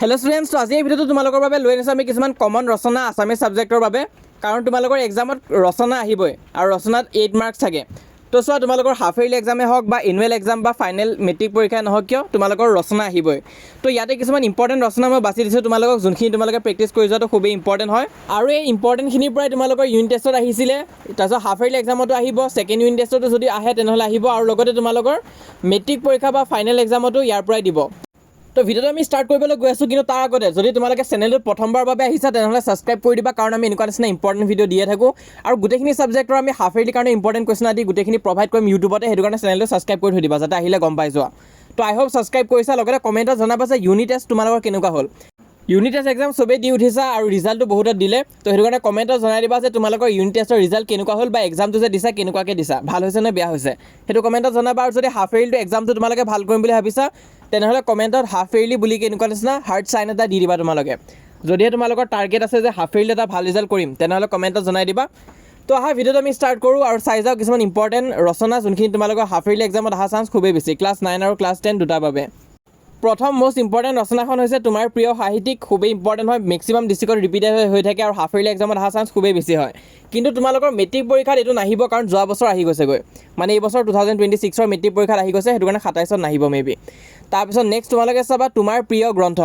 Hello' students, তো আজি এই ভিডিঅ'টো তোমালোকৰ বাবে লৈ আনিছোঁ আমি কিছুমান কমন ৰচনা আছামিজ ছাবজেক্টৰ বাবে। কাৰণ তোমালোকৰ এক্সামত ৰচনা আহিবই আৰু ৰচনাত 8 মাৰ্কছ থাকে। তো চোৱা, তোমালোকৰ হাফ ইয়াৰলি এক্সামে হওক বা এনুৱেল এক্সাম বা ফাইনেল মেট্ৰিক পৰীক্ষাই নহওক কিয়, তোমালোকৰ ৰচনা আহিবই। তো ইয়াতে কিছুমান ইম্পৰ্টেণ্ট ৰচনা মই বাছি দিছোঁ তোমালোকক, যোনখিনি তোমালোকে প্ৰেক্টিছ কৰি যোৱাটো খুবেই ইম্পৰ্টেণ্ট হয়। আৰু এই ইম্পৰ্টেণ্টখিনিৰ পৰাই তোমালোকৰ ইউনিট টেষ্টত আহিছিলে, তাৰপিছত হাফ ইয়াৰলি এক্সামতো আহিব, ছেকেণ্ড ইউনিট টেষ্টতো যদি আহে তেনেহ'লে আহিব, আৰু লগতে তোমালোকৰ মেট্ৰিক পৰীক্ষা বা ফাইনেল এক্সামতো ইয়াৰ পৰাই দিব। তো ভিডিঅ'টো আমি ষ্টাৰ্ট কৰিবলৈ গৈ আছোঁ, কিন্তু তাৰ আগতে যদি তোমালোকে চেনেলটোত প্ৰথমবাৰৰ বাবে আহিছা তেনেহ'লে ছাবস্ক্ৰাইব কৰি দিবা, কাৰণ আমি এনেকুৱা নিচিনা ইম্পৰ্টেণ্ট ভিডিঅ' দিয়ে থাকোঁ। আৰু গোটেইখিনি ছাবজেক্টৰ আমি হাফ ইয়াৰলিৰ কাৰণে ইম্পৰ্টেণ্ট কুৱেশ্যন আদি গোটেইখিনি প্ৰভাইড কৰিম ইউটিউবতে, সেইটো কাৰণে চেনেলটো ছাবস্ক্ৰাইব কৰি থৈ দিবা, যাতে আহিলে গম পাই যোৱা। তো আই হোপ ছাবস্ক্ৰাইব কৰিছা, লগতে কমেণ্টত জনাবা যে ইউনিট টেষ্ট তোমালোকৰ কেনেকুৱা হ'ল। ইউনিট টেষ্ট এক্সাম চবেই দি উঠিছা আৰু ৰিজাল্টটো বহুতত দিলে, তো সেইটো কাৰণে কমেণ্টত জনাই দিবা যে তোমালোকৰ ইউনিট টেষ্টৰ ৰিজাল্ট কেনেকুৱা হ'ল, বা এক্সামটো যে দিছা কেনেকুৱাকৈ দিছা, ভাল হৈছে নে বেয়া হৈছে, সেইটো কমেণ্টত জনাবা। আৰু যদি হাফ ইয়াৰলিটো এক্সামটো তোমালোকে ভাল কৰিম বুলি ভাবিছা তেনেহ'লে কমেণ্টত হাফ ইয়াৰলি বুলি এনেকুৱা নিচিনা হাৰ্ট চাইন এটা দি দিবা তোমালোকে। যদিহে তোমালোকৰ টাৰ্গেট আছে যে হাফ ইয়াৰলি এটা ভাল ৰিজাল্ট কৰিম তেনেহ'লে কমেণ্টত জনাই দিবা। তো অহা ভিডিঅ'টো আমি ষ্টাৰ্ট কৰোঁ আৰু চাই যাওঁ কিছুমান ইম্পৰ্টেণ্ট ৰচনা, যোনখিনি তোমালোকৰ হাফ ইয়াৰলি এক্সামত অহা চান্স খুবেই বেছি, ক্লাছ 9 আৰু ক্লাছ 10 দুটাৰ বাবে। প্ৰথম মষ্ট ইম্পৰ্টেণ্ট ৰচনাখন হৈছে তোমাৰ প্ৰিয় সাহিত্যিক, খুবেই ইম্পৰ্টেণ্ট হয়, মেক্সিমাম ডিষ্ট্ৰিক্টত ৰিপিটেড হৈ থাকে আৰু হাফ ইয়াৰলি এক্সামত অহা চান্স খুবেই বেছি হয়। কিন্তু তোমালোকৰ মেট্ৰিক পৰীক্ষাত এইটো নাহিব, কাৰণ যোৱা বছৰ আহি গৈছেগৈ, মানে এই বছৰ 2026ৰ মেট্ৰিক পৰীক্ষাত আহি গৈছে, সেইটো কাৰণে 27ত নাহিব মে বি। তাৰপিছত নেক্সট তোমালোকে চাবা তোমাৰ প্ৰিয় গ্ৰন্থ,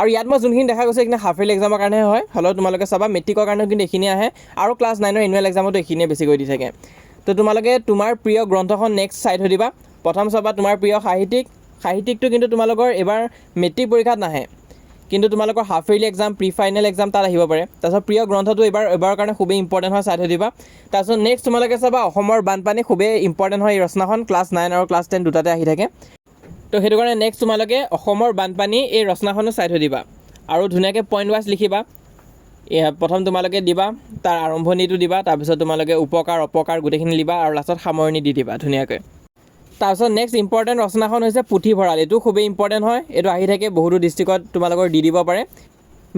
আৰু ইয়াত মই যোনখিনি দেখা গৈছে এইখিনি হাফ ইয়াৰলি এক্সামৰ কাৰণেহে হয়, হ'লেও তোমালোকে চাবা মেট্ৰিকৰ কাৰণেও কিন্তু এইখিনি আহে, আৰু ক্লাছ 9ৰ এনুৱেল এক্সামতো এইখিনিয়ে বেছিকৈ দি থাকে। তো তোমালোকে তোমাৰ প্ৰিয় গ্ৰন্থখন নেক্সট চাই থৈ দিবা। প্ৰথম চাবা তোমাৰ প্ৰিয় সাহিত্যিকটো কিন্তু তোমালোকৰ এবাৰ মেট্ৰিক পৰীক্ষাত নাহে, কিন্তু তোমালোকৰ half yearly exam, pre final exam তাত আহিব পাৰে। তাৰপিছত প্ৰিয় গ্ৰন্থটো এবাৰৰ কাৰণে খুবেই ইম্পৰ্টেণ্ট হয়, চাই থৈ দিবা। তাৰপিছত নেক্সট তোমালোকে চাবা অসমৰ বানপানী, খুবেই ইম্পৰ্টেণ্ট হয় এই ৰচনাখন, ক্লাছ 9 আৰু ক্লাছ 10 দুটাতে আহি থাকে। তো সেইটো কাৰণে নেক্সট তোমালোকে অসমৰ বানপানী এই ৰচনাখনো চাই থৈ দিবা, আৰু ধুনীয়াকৈ পইণ্ট ৱাইজ লিখিবা। প্ৰথম তোমালোকে দিবা তাৰ আৰম্ভণিটো দিবা, তাৰপিছত তোমালোকে উপকাৰ অপকাৰ গোটেইখিনি দিবা, আৰু লাষ্টত সামৰণি দি দিবা ধুনীয়াকৈ। তাৰপিছত নেক্সট ইম্পৰ্টেণ্ট ৰচনাখন হৈছে পুথিভঁৰাল, এইটো খুবেই ইম্পৰ্টেণ্ট হয়, এইটো আহি থাকে বহুতো ডিষ্ট্ৰিক্টত তোমালোকৰ দি দিব পাৰে।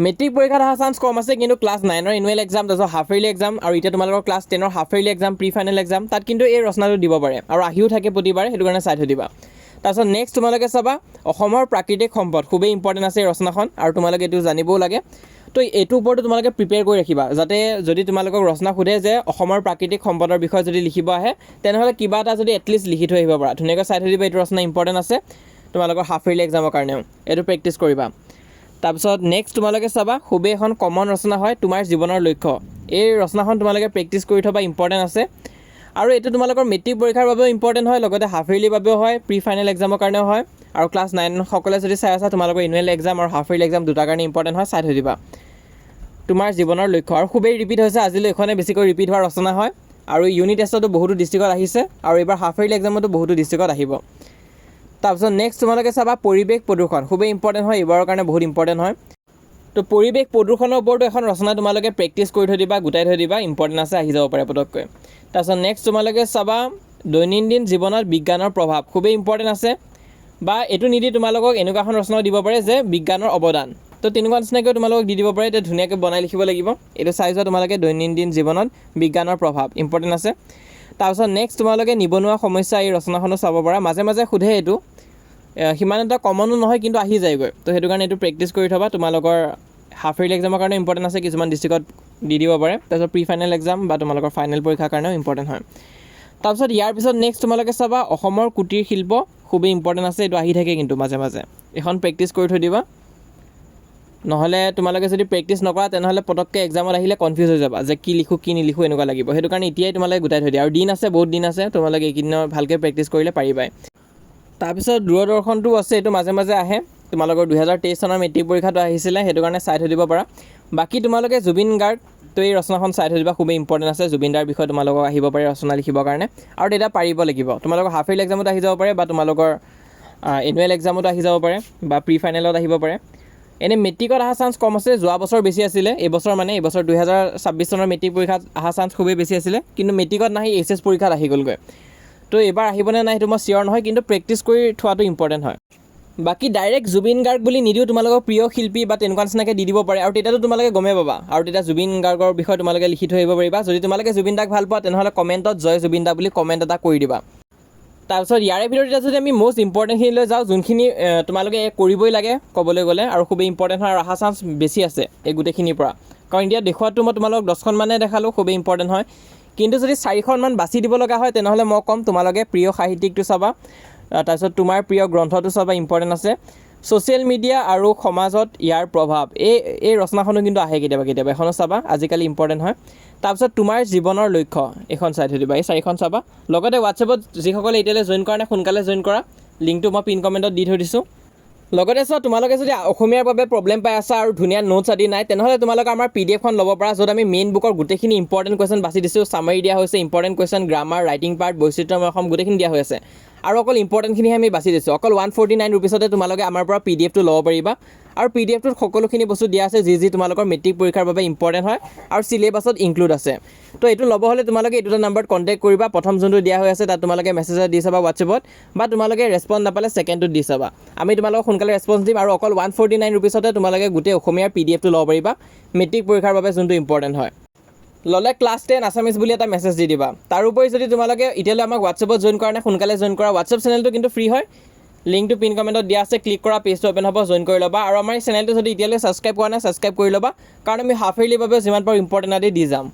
মেট্ৰিক পৰীক্ষাত অহা চান্স কম আছে, কিন্তু ক্লাছ 9ৰ এনুৱেল এক্সাম, তাৰপিছত হাফ ইয়াৰলি এক্সাম, আৰু এতিয়া তোমালোকৰ ক্লাছ 10ৰ half yearly exam, pre final exam, তাত কিন্তু এই ৰচনাটো দিব পাৰে, আৰু আহিও থাকে প্ৰতিবাৰে, সেইটো কাৰণে চাই থৈ দিবা। তাৰপিছত নেক্সট তোমালোকে চাবা অসমৰ প্ৰাকৃতিক সম্পদ, খুবেই ইম্পৰ্টেণ্ট আছে এই ৰচনাখন, আৰু তোমালোকে এইটো জানিবও লাগে। তো এইটোৰ ওপৰতো তোমালোকে প্ৰিপেয়াৰ কৰি ৰাখিবা, যাতে যদি তোমালোকক ৰচনা সোধে যে অসমৰ প্ৰাকৃতিক সম্পদৰ বিষয়ে যদি লিখিব আহে তেনেহ'লে কিবা এটা যদি এটলিষ্ট লিখি থৈ আহিব পাৰা, ধুনীয়াকৈ চাই থৈ দিবা। এইটো ৰচনা ইম্পৰ্টেণ্ট আছে তোমালোকৰ হাফ ইয়াৰলি এক্সামৰ কাৰণেও, এইটো প্ৰেক্টিছ কৰিবা। তাৰপিছত নেক্সট তোমালোকে চাবা খুবেই এখন কমন ৰচনা হয়, তোমাৰ জীৱনৰ লক্ষ্য, এই ৰচনাখন তোমালোকে প্ৰেক্টিছ কৰি থ'বা, ইম্পৰ্টেণ্ট আছে। আৰু এইটো তোমালোকৰ মেট্ৰিক পৰীক্ষাৰ বাবেও ইম্পৰ্টেণ্ট হয়, লগতে হাফ ইয়াৰলিৰ বাবেও হয়, প্ৰি ফাইনেল এক্সামৰ কাৰণেও হয়, আৰু ক্লাছ 9 সকলে যদি চাই আছা তোমালোকৰ এনুৱেল এক্সাম আৰু হাফ ইয়াৰলি এক্সাম দুটাৰ কাৰণে ইম্পৰ্টেণ্ট হয়, চাই থৈ দিবা। তোমাৰ জীৱনৰ লক্ষ্য, আৰু খুবেই ৰিপিট হৈছে আজিলৈ, এইখনে বেছিকৈ ৰিপিট হোৱা ৰচনা হয়, আৰু ইউনিট টেষ্টতো বহুতো ডিষ্ট্ৰিক্টত আহিছে, আৰু এইবাৰ হাফ ইয়াৰলি এক্সামতো বহুতো ডিষ্ট্ৰিক্টত আহিব। তাৰপিছত নেক্সট তোমালোকে চাবা পৰিৱেশ প্ৰদূষণ, খুবেই ইম্পৰ্টেণ্ট হয়, এইবাৰৰ কাৰণে বহুত ইম্পৰ্টেণ্ট হয়। তো পৰিৱেশ প্ৰদূষণৰ ওপৰতো এখন ৰচনা তোমালোকে প্ৰেক্টিছ কৰি থৈ দিবা, গোটাই থৈ দিবা, ইম্পৰ্টেণ্ট আছে, আহি যাব পাৰে পটককৈ। তাৰপিছত নেক্সট তোমালোকে চাবা দৈনন্দিন জীৱনত বিজ্ঞানৰ প্ৰভাৱ, খুবেই ইম্পৰ্টেণ্ট আছে, বা এইটো নিদি তোমালোকক এনেকুৱা এখন ৰচনাও দিব পাৰে যে বিজ্ঞানৰ অৱদান, তো তেনেকুৱা নিচিনাকৈ তোমালোকক দি দিব পাৰে, এতিয়া ধুনীয়াকৈ বনাই লিখিব লাগিব। এইটো চাই যোৱা তোমালোকে দৈনন্দিন জীৱনত বিজ্ঞানৰ প্ৰভাৱ, ইম্পৰ্টেণ্ট আছে। তাৰপিছত নেক্সট তোমালোকে নিবনুৱা সমস্যা, এই ৰচনাখনো চাব পাৰা, মাজে মাজে সোধে, এইটো সিমান এটা কমনো নহয় কিন্তু আহি যায়গৈ, তো সেইটো কাৰণে এইটো প্ৰেক্টিছ কৰি থ'বা। তোমালোকৰ হাফ ইয়াৰলি এক্সামৰ কাৰণে ইম্পৰ্টেণ্ট আছে, কিছুমান ডিষ্ট্ৰিক্টত দি দিব পাৰে। তাৰপিছত প্ৰি ফাইনেল এক্সাম বা তোমালোকৰ ফাইনেল পৰীক্ষাৰ কাৰণেও ইম্পৰ্টেণ্ট হয়। তাৰপিছত ইয়াৰ পিছত নেক্সট তোমালোকে চাবা অসমৰ কুটীৰ শিল্প, খুবেই ইম্পৰ্টেণ্ট আছে, এইটো আহি থাকে কিন্তু মাজে মাজে, এখন প্ৰেক্টিছ কৰি থৈ দিবা। নহ'লে তোমালোকে যদি প্ৰেক্টিছ নকৰা তেনেহ'লে পটককৈ এক্সামত আহিলে কনফিউজ হৈ যাবা যে কি লিখোঁ কি নিলিখোঁ এনেকুৱা লাগিব, সেইটো কাৰণে এতিয়াই তোমালোকে গোটাই থৈ দিয়া, আৰু দিন আছে, বহুত দিন আছে, তোমালোকে এইকেইদিনৰ ভালকৈ প্ৰেক্টিছ কৰিলে পাৰিবাই। তাৰপিছত দূৰদৰ্শনটো আছে, এইটো মাজে মাজে আহে, তোমালোকৰ 2023 চনৰ মেট্ৰিক পৰীক্ষাটো আহিছিলে, সেইটো কাৰণে চাই থৈ দিব পাৰা। বাকী তোমালোকে জুবিন গাৰ্গ, তো এই ৰচনাখন চাই থৈ দিবা, খুবেই ইম্পৰ্টেণ্ট আছে, জুবিন দাৰ বিষয়ে তোমালোকক আহিব পাৰে ৰচনা লিখিবৰ কাৰণে, আৰু তেতিয়া পাৰিব লাগিব। তোমালোকৰ হাফ ইয়াৰলি এক্সামত আহি যাব পাৰে, বা তোমালোকৰ এনুৱেল এক্সামতো আহি যাব পাৰে, বা প্ৰি ফাইনেলত আহিব পাৰে। এনেই মেট্ৰিকত অহা চান্স কম আছে, যোৱা বছৰ বেছি আছিলে, এইবছৰ 2026 চনৰ মেট্ৰিক পৰীক্ষাত অহা চান্স খুবেই বেছি আছিলে, কিন্তু মেট্ৰিকত নাহি HS পৰীক্ষাত আহি গ'লগৈ। তো এইবাৰ আহিবনে নাই সেইটো মই চিয়ৰ নহয়, কিন্তু প্ৰেক্টিছ কৰি থোৱাটো ইম্পৰ্টেণ্ট হয়। বাকী ডাইৰেক্ট জুবিন গাৰ্গ বুলি নিদিও, তোমালোকৰ প্ৰিয় শিল্পী বা তেনেকুৱা নিচিনাকৈ দি দিব পাৰে, আৰু তেতিয়াতো তোমালোকে গমেই পাবা, আৰু তেতিয়া জুবিন গাৰ্গৰ বিষয়ে তোমালোকে লিখি থৈ আহিব পাৰিবা। যদি তোমালোকে জুবিন দাক ভাল পোৱা তেনেহ'লে কমেণ্টত জয় জুবিন দা বুলি কমেণ্ট এটা কৰি দিবা। তাৰপিছত ইয়াৰে ভিতৰত এতিয়া যদি আমি মষ্ট ইম্পৰ্টেণ্টখিনিলৈ যাওঁ, যোনখিনি তোমালোকে কৰিবই লাগে ক'বলৈ গ'লে, আৰু খুবেই ইম্পৰ্টেণ্ট হয় আৰু অহা চান্স বেছি আছে এই গোটেইখিনিৰ পৰা। কাৰণ এতিয়া দেখুৱাটো মই তোমালোকক 10খন মানে দেখালোঁ, খুবেই ইম্পৰ্টেণ্ট হয়। কিন্তু যদি 4খনমান বাছি দিব লগা হয় তেনেহ'লে মই ক'ম তোমালোকে প্ৰিয় সাহিত্যিকটো চাবা, তাৰপিছত তোমাৰ প্ৰিয় গ্ৰন্থটো চাবা, ইম্পৰ্টেণ্ট আছে। ছ'চিয়েল মিডিয়া আৰু সমাজত ইয়াৰ প্ৰভাৱ, এই ৰচনাখনো কিন্তু আহে কেতিয়াবা কেতিয়াবা, এখনো চাবা, আজিকালি ইম্পৰ্টেণ্ট হয়। তাৰপিছত তোমাৰ জীৱনৰ লক্ষ্য, এইখন চাই থৈ দিবা, এই 4খন চাবা। লগতে হোৱাটছএপত যিসকলে এতিয়ালৈ জইন কৰা নাই সোনকালে জইন কৰা, লিংকটো মই পিন কমেণ্টত দি থৈ দিছোঁ। লগতে চোৱা, তোমালোকে যদি অসমীয়াৰ বাবে প্ৰব্লেম পাই আছা আৰু ধুনীয়া নোটছ আদি নাই, তেনেহ'লে তোমালোকে আমাৰ PDF-খন ল'ব পাৰা, য'ত আমি মেইন বুকৰ গোটেইখিনি ইম্পৰ্টেণ্ট কুৱেশ্যন বাছি দিছোঁ, ছামাৰী দিয়া হৈছে, important question, grammar, writing part, বৈচিত্ৰ্যময় অসম, গোটেইখিনি দিয়া হৈ আছে। আৰু অকল ইম্পৰ্টেণ্টখিনিহে আমি বাছি দিছোঁ। অকল 149 ৰুপিছতে তোমালোকে আমাৰ পৰা PDF-টো ল'ব পাৰিবা। আৰু PDF-টোত সকলোখিনি বস্তু দিয়া আছে যি তোমালোকৰ মেট্ৰিক পৰীক্ষাৰ বাবে ইম্পৰ্টেণ্ট হয় আৰু চিলেবাছত ইনক্লুড আছে। তো এইটো ল'ব হ'লে তোমালোকে এইটো নম্বৰত কণ্টেক্ট কৰিবা। প্ৰথম যোনটো দিয়া হৈ আছে তাত তোমালোকে মেছেজ দি চাবা হোৱাটছএপত, বা তোমালোকে ৰেছপন্স নাপালে ছেকেণ্ডটোত দি চাবা। আমি তোমালোকক সোনকালে ৰেছপন্স দিম, আৰু অকল 149 ৰুপিছতে তোমালোকে গোটেই অসমীয়াৰ PDF-টো ল'ব পাৰিবা, মেট্ৰিক পৰীক্ষাৰ বাবে যোনটো ইম্পৰ্টেণ্ট হয়। ল'লে ক্লাছ 10 আছামিজ বুলি এটা মেছেজ দি দিবা। তাৰোপৰি যদি তোমালোকে এতিয়ালৈ আমাক হোৱাটছএপত জইন কৰা নাই, সোনকালে জইন কৰা। হোৱাটছএপ চেনেলটো কিন্তু ফ্ৰী হয়, লিংকটো পিন কমেণ্টত দিয়া আছে, ক্লিক কৰা, পেজটো অ'পেন হ'ব, জইন কৰি ল'বা। আৰু আমাৰ এই চেনেলটো যদি এতিয়ালৈ ছাবস্ক্ৰাইব কৰা নাই, ছাবস্ক্ৰাইব কৰি ল'বা, কাৰণ আমি হাফ ইয়াৰলিৰ বাবে যিমান পাৰোঁ ইম্পৰ্টেণ্ট আদি দি যাম।